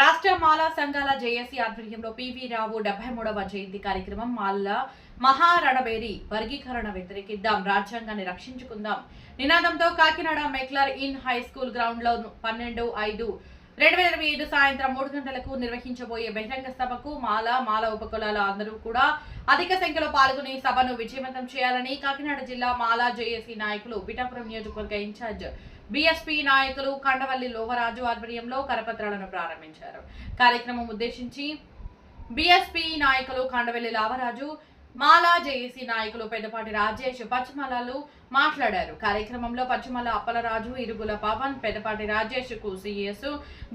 రాష్ట్ర మాలా సంఘాల జేఏసీ ఆధ్వర్యంలో పివి రావు 73వ జయంతి కార్యక్రమం మాల మహారణబేరి వర్గీకరణ వ్యతిరేకిద్దాం, రాజ్యాంగాన్ని రక్షించుకుందాం నినాదంతో Kakinada McLaurin high school ground లో 12/5/2025 సాయంత్రం 3 గంటలకు నిర్వహించబోయే బహిరంగ సభకు మాల ఉపకులాల అందరూ కూడా అధిక సంఖ్యలో పాల్గొని సభను విజయవంతం చేయాలని కాకినాడ జిల్లా మాలా జేఏసీ నాయకులు, పిఠాపురం నియోజకవర్గ ఇన్ఛార్జ్ బీఎస్పీ నాయకులు కండవల్లి లోవరాజు ఆధ్వర్యంలో కరపత్రాలను ప్రారంభించారు. కార్యక్రమం ఉద్దేశించి బీఎస్పీ నాయకులు కండవల్లి లోవరాజు, మాలా జేఏసీ నాయకులు పెద్దపాటి రాజేష్, పచ్చమల్లాలు మాట్లాడారు. కార్యక్రమంలో పచ్చమల్ల అప్పలరాజు, ఇరుగుల పవన్, పెద్దపాటి రాజేష్ కు సిఎస్,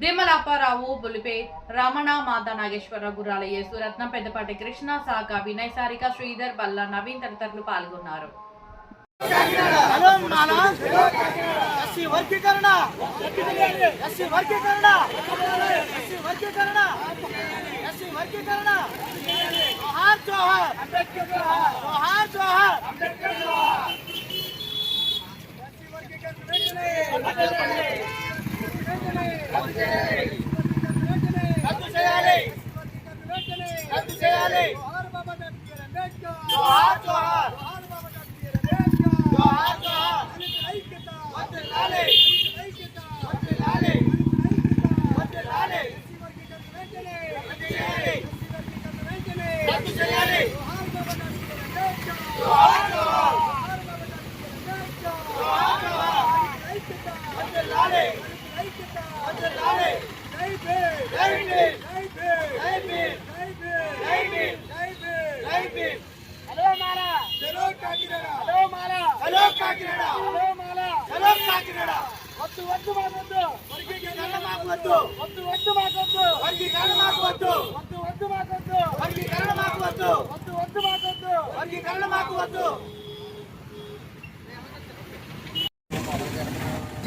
దిమ్మల అప్పారావు, బులిపే రమణ, మాతా నాగేశ్వరరావు, గుర్రాల యేసురత్నం, పెద్దపాటి కృష్ణ, సాక వినయ్, సారిక, శ్రీధర్, బల్లా నవీన్ తదితరులు పాల్గొన్నారు.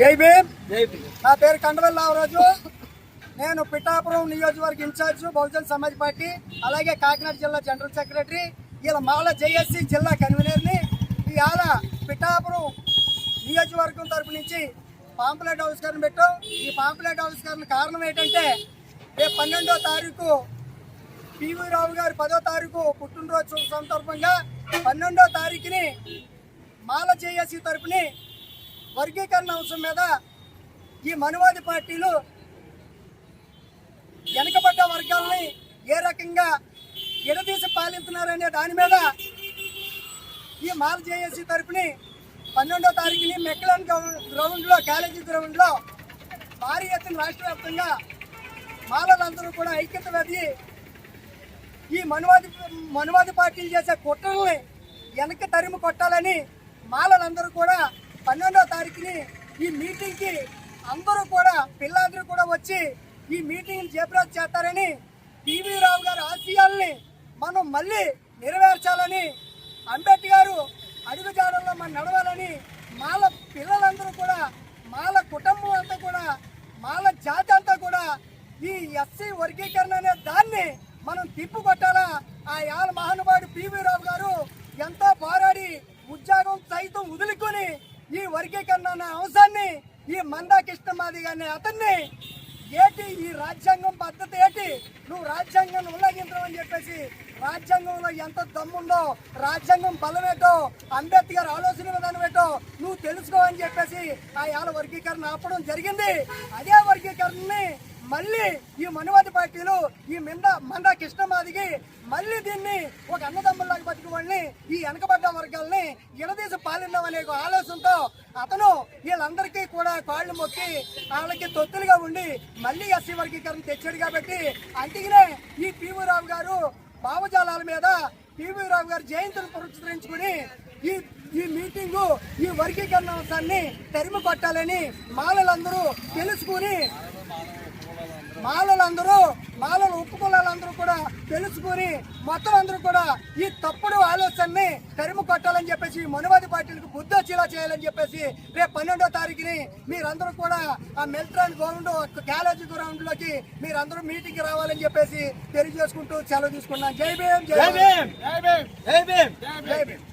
జై భీమ్. నా పేరు కండవల్లి లోవరాజు. నేను పిఠాపురం నియోజకవర్గ ఇన్ఛార్జ్ బహుజన్ సమాజ్ పార్టీ, అలాగే కాకినాడ జిల్లా జనరల్ సెక్రటరీ, ఇలా మాల జేఏసీ జిల్లా కన్వీనర్ని. ఇవాళ పిఠాపురం నియోజకవర్గం తరపు నుంచి పాంప్లెట్ ఆవిష్కరణ పెట్టాం. ఈ పాంప్లెట్ ఆవిష్కరణ కారణం ఏంటంటే, రేపు 12వ తారీఖు పివి రావు గారు 10వ తారీఖు పుట్టినరోజు సందర్భంగా 12వ తారీఖుని మాల జేఏసీ తరపుని వర్గీకరణ అంశం మీద ఈ మనువాది పార్టీలు వెనకబడ్డ వర్గాలని ఏ రకంగా ఎడదీసి పాలిస్తున్నారనే దాని మీద ఈ మాల జేఏసీ తరపుని 12వ తారీఖుని మెక్లన్ గ్రౌండ్లో, కాలేజీ గ్రౌండ్లో భారీ ఎత్తున రాష్ట్ర వ్యాప్తంగా మాలలందరూ కూడా ఐక్యత వెది ఈ మనువాది పార్టీలు చేసే కుట్రల్ని వెనక్కి తరిమి కొట్టాలని మాలలందరూ కూడా 12వ తారీఖుని ఈ మీటింగ్కి అందరూ కూడా పిల్లలందరూ కూడా వచ్చి ఈ మీటింగ్ జయప్రదం చేస్తారని, పివి రావు గారి ఆశయాల్ని మనం మళ్ళీ నెరవేర్చాలని, అంబేద్కర్ అడుగుజాడల్లో మనం నడవాలని మాల పిల్లలందరూ కూడా, మాల కుటుంబం అంతా కూడా, మాల జాతి అంతా కూడా ఈ ఎస్సీ వర్గీకరణ అనే దాన్ని మనం తిప్పుకొట్టాలా. ఆ యాల మహానుభావుడు పివి రావు గారు ఎంతో పోరాడి ఉద్యోగం సైతం వదులుకొని ఈ వర్గీకరణ అనే అంశాన్ని ఈ మందా కృష్ణమాది గారిని అతన్ని ఏటి ఈ రాజ్యాంగం పద్ధతి ఏంటి, నువ్వు రాజ్యాంగాన్ని ఉల్లంఘించడం అని చెప్పేసి, రాజ్యాంగంలో ఎంత దమ్ముందో, రాజ్యాంగం బలమేటో, అంబేద్కర్ ఆలోచన విధానం ఏంటో నువ్వు తెలుసుకో అని చెప్పేసి ఆ యాల వర్గీకరణ ఆపడం జరిగింది. అదే వర్గీకరణని మళ్ళీ ఈ మనువాది పార్టీలు ఈ మందా కృష్ణమాదికి మళ్ళీ దీన్ని ఒక అన్నదమ్ముల్లాగా బతికివాళ్ళని, ఈ వెనకబడ్డ వర్గాల్ని ఎడదీసి పాలిద్దామనే ఆలోచనతో అతను వీళ్ళందరికీ కూడా కాళ్ళు మొక్కి వాళ్ళకి తొత్తులుగా ఉండి మళ్ళీ ఎస్సీ వర్గీకరణ తెచ్చాడు. కాబట్టి అందుకనే ఈ పివి రావు గారు భావజాలాల మీద పివి రావు గారు జయంతిని పురస్కరించుకుని ఈ మీటింగు, ఈ వర్గీకరణ అంశాన్ని తరిమి కొట్టాలని మాలలందరూ తెలుసుకుని, మాలల ఉపకులాలందరూ కూడా తెలుసుకుని మొత్తం అందరూ కూడా ఈ తప్పుడు ఆలోచనని తరిమి కొట్టాలని చెప్పేసి మనువాది పార్టీలకు బుద్ధి వచ్చేలా చేయాలని చెప్పేసి రేపు 12వ తారీఖుని మీరందరూ కూడా ఆ మెల్ట్రాన్ గ్రౌండ్, కాలేజీ గ్రౌండ్ లోకి మీరందరూ మీటింగ్ రావాలని చెప్పేసి తెలియజేసుకుంటూ సెలవు తీసుకున్నాను. జై భీమ్, జై భీమ్, జై భీమ్, జై భీమ్, జై భీమ్.